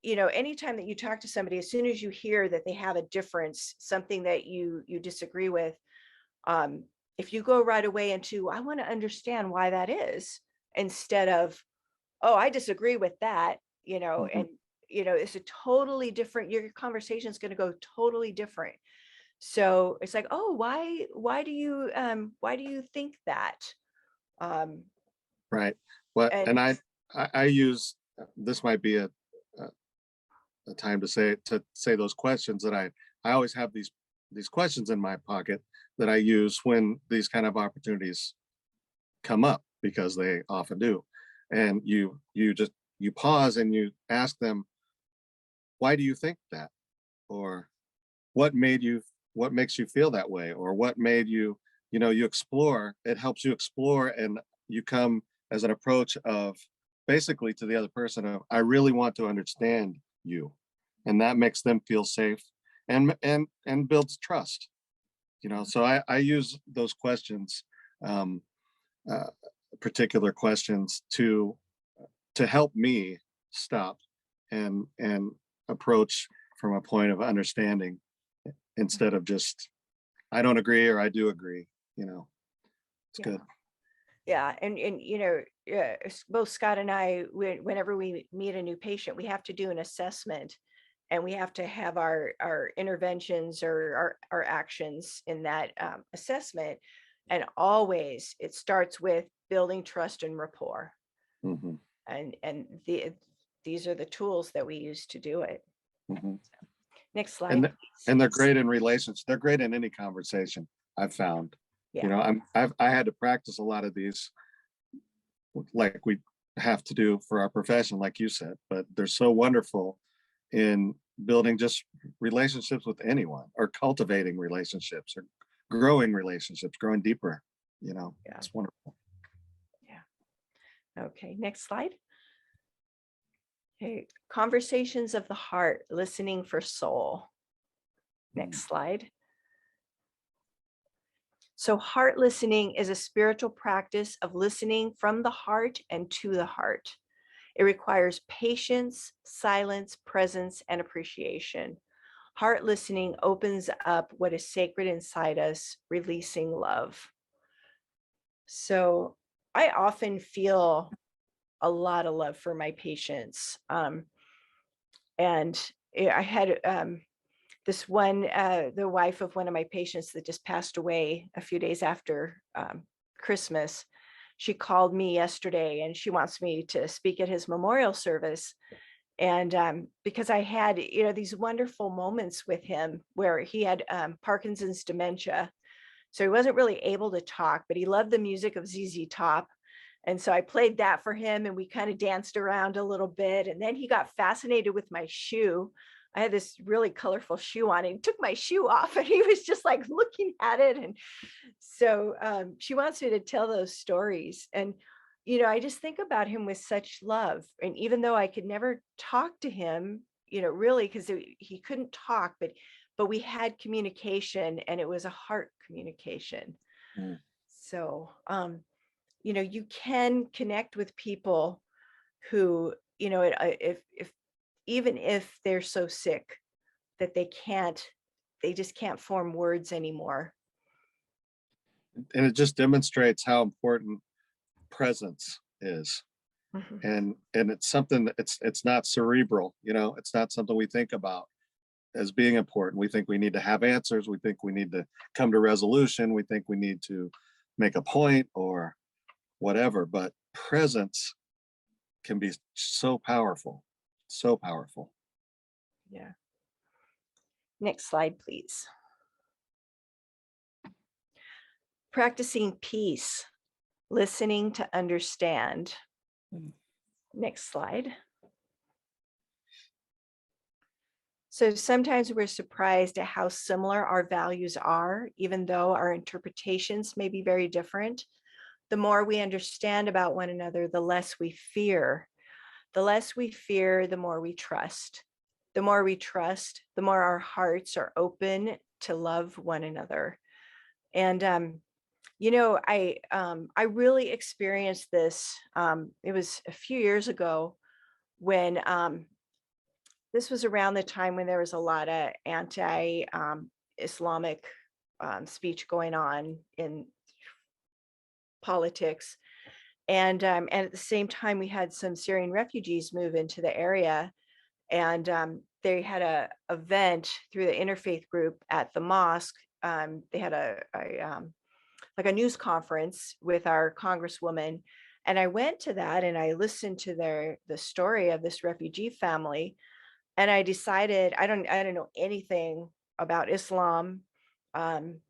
anytime that you talk to somebody, as soon as you hear that they have a difference, something that you disagree with, if you go right away into, I want to understand why that is, instead of, oh, I disagree with that, Mm-hmm. and it's a totally different, your conversation is going to go totally different. So it's like, oh, why do you think that? Right. Well, And and I use, this might be a time to say those questions that I always have these questions in my pocket that I use when these kind of opportunities come up, because they often do. And you pause and you ask them, why do you think that? Or what makes you feel that way? Or what made you, you explore. It helps you explore, and you come as an approach of basically to the other person of, I really want to understand you. And that makes them feel safe and builds trust. So I use those questions, uh, particular questions, to help me stop and approach from a point of understanding, instead of just, I don't agree or I do agree. It's good. Yeah, and both Scott and I, whenever we meet a new patient, we have to do an assessment, and we have to have our interventions or our actions in that assessment. And always it starts with building trust and rapport. Mm-hmm. And these are the tools that we use to do it. Mm-hmm. Next slide, And please. and they're great in relationships. They're great in any conversation, I've found. Yeah. I had to practice a lot of these, like have to do for our profession, like you said, but they're so wonderful in building just relationships with anyone, or cultivating relationships, or growing relationships, growing deeper. Yeah. It's wonderful. Yeah. Okay, next slide. Okay, conversations of the heart, listening for soul. Next slide. So heart listening is a spiritual practice of listening from the heart and to the heart. It requires patience, silence, presence, and appreciation. Heart listening opens up what is sacred inside us, releasing love. So I often feel a lot of love for my patients. And I had this one, the wife of one of my patients that just passed away a few days after Christmas. She called me yesterday and she wants me to speak at his memorial service. And because I had, these wonderful moments with him where he had Parkinson's dementia. So he wasn't really able to talk, but he loved the music of ZZ Top. And so I played that for him and we kind of danced around a little bit. And then he got fascinated with my shoe. I had this really colorful shoe on and he took my shoe off and he was just like looking at it. And so she wants me to tell those stories. And, I just think about him with such love. And even though I could never talk to him, really, because he couldn't talk, but we had communication and it was a heart communication. Mm. So, you can connect with people who, if even if they're so sick that they just can't form words anymore. And it just demonstrates how important presence is. Mhm. And it's something that it's not cerebral, it's not something we think about as being important. We think we need to have answers. We think we need to come to resolution. We think we need to make a point or whatever, but presence can be so powerful, so powerful. Yeah. Next slide, please. Practicing peace, listening to understand. Next slide. So sometimes we're surprised at how similar our values are, even though our interpretations may be very different. The more we understand about one another, the less we fear. The less we fear, the more we trust. The more we trust, the more our hearts are open to love one another. And I really experienced this. It was a few years ago when this was around the time when there was a lot of anti-Islamic speech going on in politics. And at the same time, we had some Syrian refugees move into the area. And they had a event through the interfaith group at the mosque. They had like a news conference with our congresswoman. And I went to that and I listened to the story of this refugee family. And I decided I don't know anything about Islam. And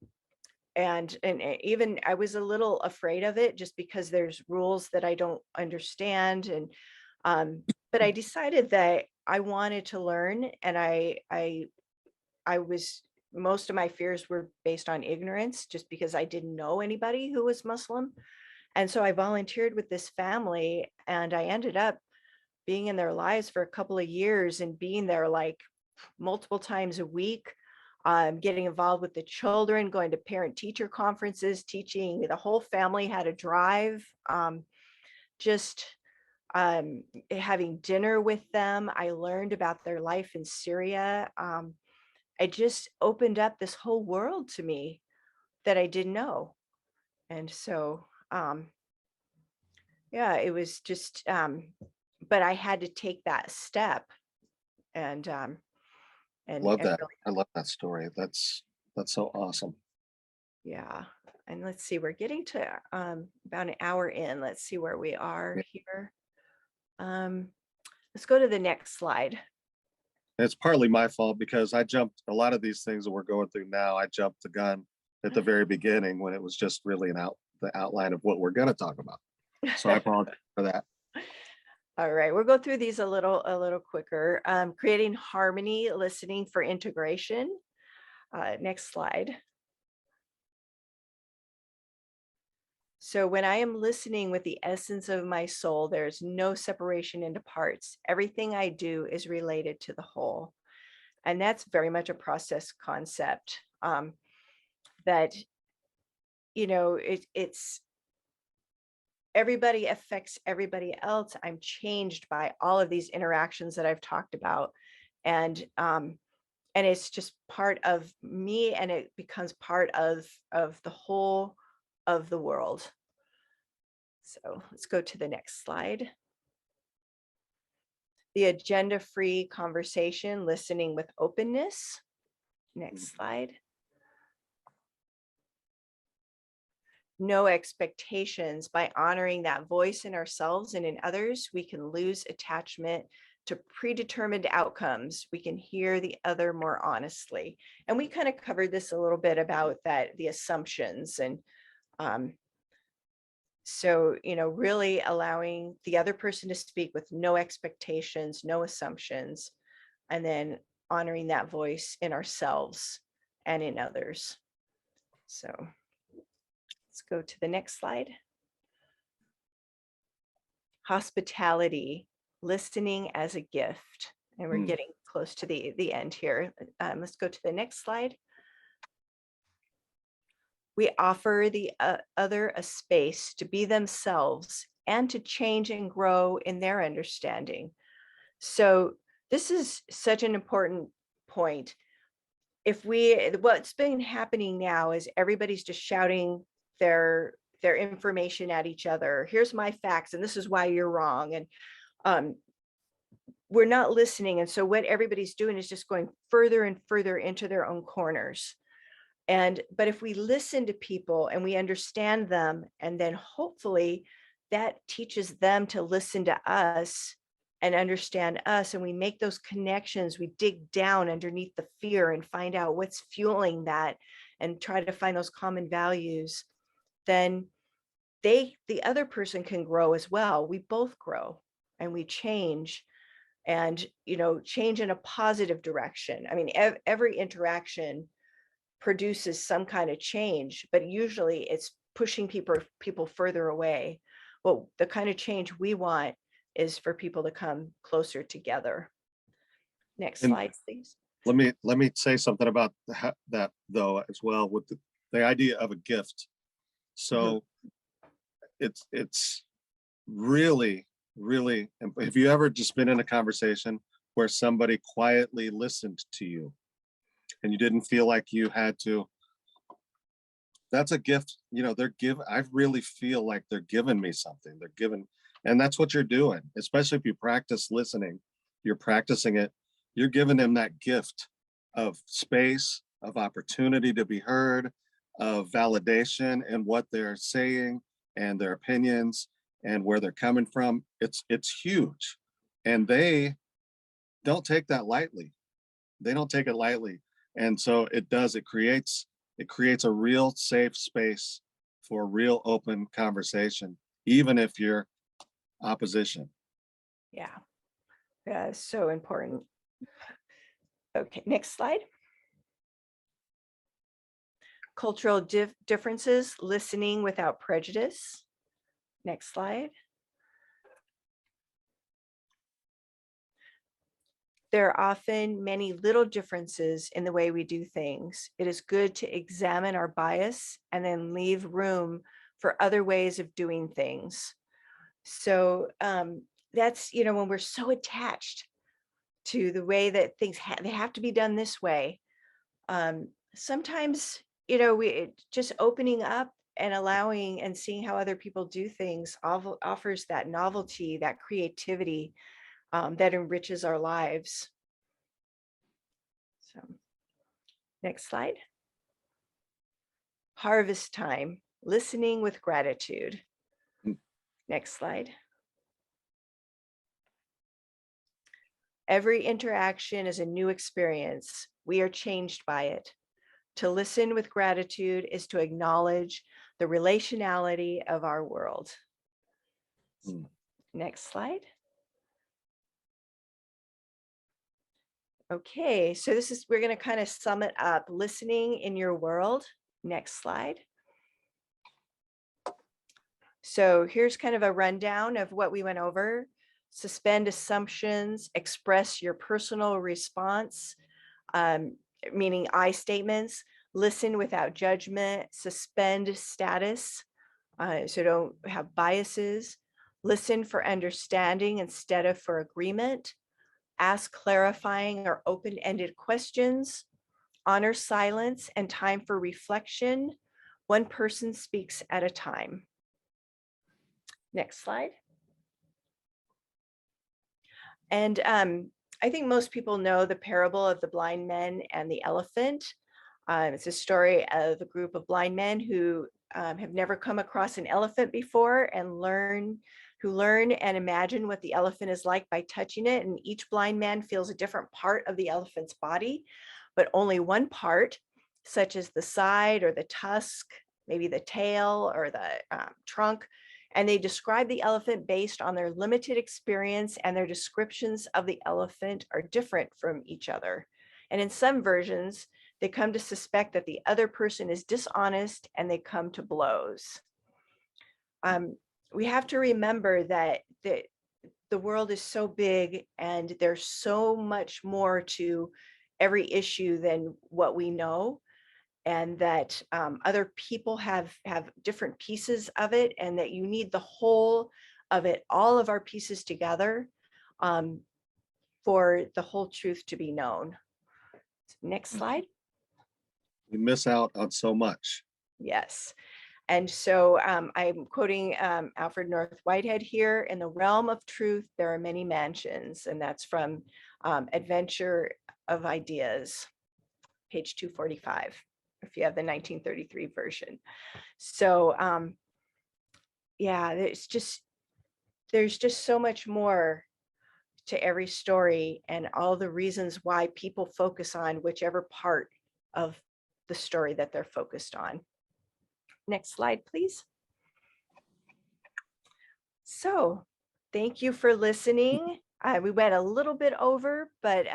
even I was a little afraid of it just because there's rules that I don't understand. And but I decided that I wanted to learn, and I was, most of my fears were based on ignorance, just because I didn't know anybody who was Muslim. And so I volunteered with this family, and I ended up being in their lives for a couple of years and being there like multiple times a week, getting involved with the children, going to parent teacher conferences, teaching the whole family how to drive, just having dinner with them. I learned about their life in Syria. It just opened up this whole world to me that I didn't know. And so, yeah, it was just, but I had to take that step and Love that. really, I love that story. That's so awesome. yeah. And let's see, we're getting to about an hour in. Let's see where we are here. Let's go to the next slide. It's partly my fault because I jumped a lot of these things that we're going through now. I jumped the gun at the very beginning when it was just really the outline of what we're going to talk about. So I apologize for that. All right, we'll go through these a little quicker. Creating harmony, listening for integration. Next slide. So when I am listening with the essence of my soul, there's no separation into parts. Everything I do is related to the whole. And that's very much a process concept that, it's everybody affects everybody else. I'm changed by all of these interactions that I've talked about. And it's just part of me, and it becomes part of the whole of the world. So let's go to the next slide. The agenda-free conversation, listening with openness. Next slide. No expectations. By honoring that voice in ourselves and in others, we can lose attachment to predetermined outcomes. We can hear the other more honestly. And we kind of covered this a little bit about that, the assumptions. And so, really allowing the other person to speak with no expectations, no assumptions, and then honoring that voice in ourselves and in others. So let's go to the next slide. Hospitality, listening as a gift. And we're getting close to the end here. Let's go to the next slide. We offer the other a space to be themselves and to change and grow in their understanding. So this is such an important point. What's been happening now is everybody's just shouting their information at each other. Here's my facts, and this is why you're wrong. And we're not listening. And so what everybody's doing is just going further and further into their own corners. But if we listen to people and we understand them, and then hopefully that teaches them to listen to us and understand us, and we make those connections, we dig down underneath the fear and find out what's fueling that and try to find those common values, then the other person can grow as well. We both grow and we change, and change in a positive direction. I mean, every interaction produces some kind of change, but usually it's pushing people further away. Well, the kind of change we want is for people to come closer together. Next slide, please. Let me say something about that though as well, with the idea of a gift. So it's really, really, have you ever just been in a conversation where somebody quietly listened to you and you didn't feel like you had to? That's a gift. I really feel like they're giving me something. And that's what you're doing. Especially if you practice listening, you're practicing it. You're giving them that gift of space, of opportunity to be heard, of validation in what they're saying and their opinions and where they're coming from. It's huge. And they don't take that lightly. They don't take it lightly. And so it creates a real safe space for real open conversation, even if you're opposition. Yeah, so important. Okay, next slide. Cultural differences, listening without prejudice. Next slide. There are often many little differences in the way we do things. It is good to examine our bias and then leave room for other ways of doing things. So that's, when we're so attached to the way that things they have to be done this way. Sometimes, we just opening up and allowing and seeing how other people do things offers that novelty, that creativity that enriches our lives. So next slide. Harvest time, listening with gratitude. Next slide. Every interaction is a new experience. We are changed by it. To listen with gratitude is to acknowledge the relationality of our world. Next slide. Okay, so we're going to kind of sum it up. Listening in your world. Next slide. So here's kind of a rundown of what we went over. Suspend assumptions, express your personal response, meaning I statements, listen without judgment, suspend status, so don't have biases, listen for understanding instead of for agreement, ask clarifying or open-ended questions, honor silence and time for reflection. One person speaks at a time. Next slide. And I think most people know the parable of the blind men and the elephant. It's a story of a group of blind men who have never come across an elephant before and who learn and imagine what the elephant is like by touching it. And each blind man feels a different part of the elephant's body, but only one part, such as the side or the tusk, maybe the tail or the trunk. And they describe the elephant based on their limited experience, and their descriptions of the elephant are different from each other. And in some versions, they come to suspect that the other person is dishonest and they come to blows. We have to remember that the world is so big and there's so much more to every issue than what we know, and that other people have different pieces of it, and that you need the whole of it, all of our pieces together, for the whole truth to be known. Next slide. We miss out on so much. Yes. And so I'm quoting Alfred North Whitehead here: in the realm of truth, there are many mansions. And that's from Adventure of Ideas, page 245, if you have the 1933 version. So yeah, there's just so much more to every story, and all the reasons why people focus on whichever part of the story that they're focused on. Next slide, please. So thank you for listening. We went a little bit over, but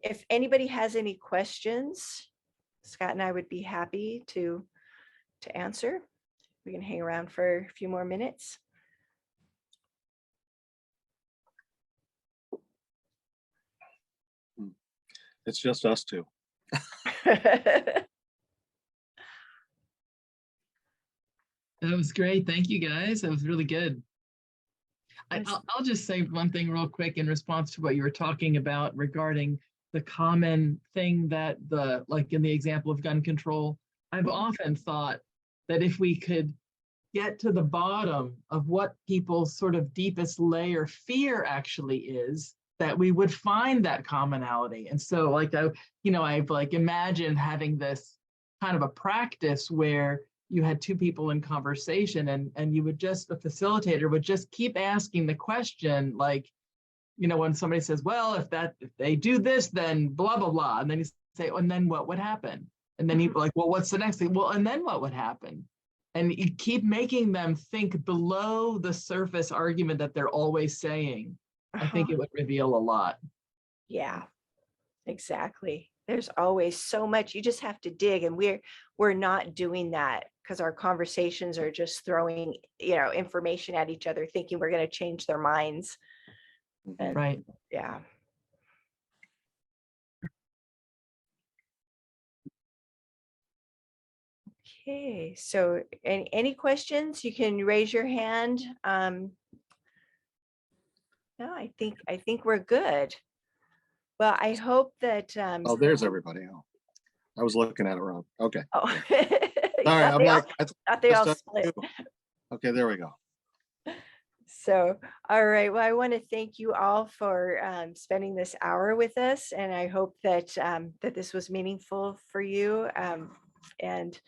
if anybody has any questions, Scott and I would be happy to answer. We can hang around for a few more minutes. It's just us two. That was great. Thank you, guys. That was really good. I'll just say one thing real quick in response to what you were talking about regarding the common thing that like in the example of gun control. I've often thought that if we could get to the bottom of what people's sort of deepest layer fear actually is, that we would find that commonality. And so like, I've like imagined having this kind of a practice where you had two people in conversation, and you would just, the facilitator would just keep asking the question, like, when somebody says, well, if they do this, then blah, blah, blah. And then you say, and then what would happen? And then you like, well, what's the next thing? Well, and then what would happen? And you keep making them think below the surface argument that they're always saying. I think it would reveal a lot. Yeah, exactly. There's always so much. You just have to dig, and we're not doing that because our conversations are just throwing, information at each other, thinking we're going to change their minds. And, right. Yeah. Okay, so any questions? You can raise your hand. No, I think we're good. Well, I hope that Oh, there's everybody. Oh, I was looking at it wrong. Okay. Oh, Sorry, I'm like, thought they all split. Okay, there we go. So, all right. Well, I want to thank you all for spending this hour with us, and I hope that that this was meaningful for you. And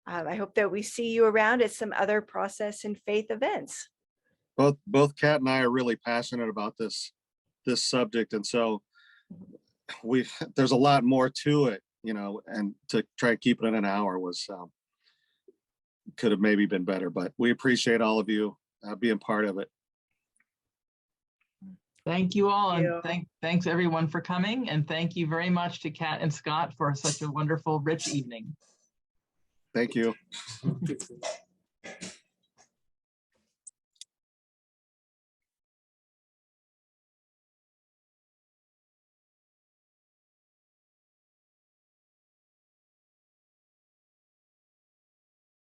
I hope that we see you around at some other process and faith events. Both Kat and I are really passionate about this subject, and so there's a lot more to it, and to try and keep it in an hour was could have maybe been better, but we appreciate all of you being part of it. Thank you all, you. and thanks everyone for coming, and thank you very much to Kat and Scott for such a wonderful, rich evening. Thank you.